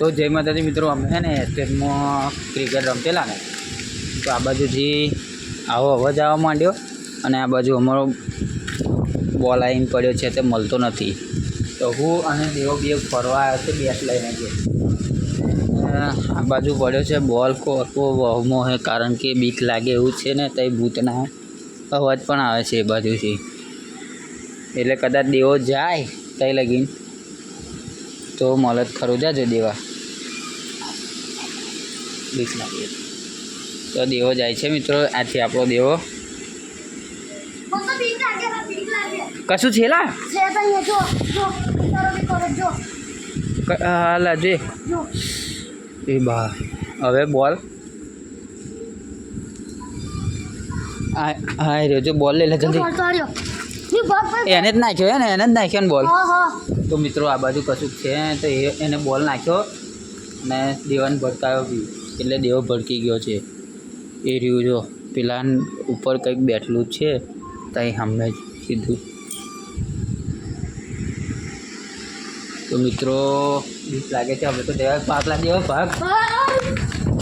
તો જય માતાજી મિત્રો, અમે છે ને એસ્ટેટમાં ક્રિકેટ રમતેલા ને, તો આ બાજુથી આવો અવાજ આવવા માંડ્યો અને આ બાજુ અમારો બોલ આવીને પડ્યો છે તે મળતો નથી. તો હું અને દેવો બે ફરવા આવ્યો છે બેટ લઈને છે. આ બાજુ પડ્યો છે બોલ કો વહમો હે, કારણ કે બીક લાગે એવું છે ને, તઈ ભૂતના અવાજ પણ આવે છે એ બાજુથી. એટલે કદાચ દેવો જાય તઈ લગીને તો મળે ખરું. જાજો દેવા, બીક લાગે તો દેવો જાય છે મિત્રો. આથી આપણો દેવો કશું છેલા હાલા જે એ બા. હવે બોલ હા રહ્યો જો, બોલ લે જલ્દી. એને જ નાખ્યો ને, એને જ નાખ્યો ને બોલ. તો મિત્રો આ બાજુ કશું છે તો એને બોલ નાખ્યો અને દેવાને ભડકાયો બી, એટલે દેવો ભડકી ગયો છે. એ રહ્યું જો પેલા ઉપર કંઈક બેઠલું છે ત્યાં સામે જ સીધું. તો મિત્રો બીક લાગે છે. હવે તો દેવા પાછલા દેવા ભાગ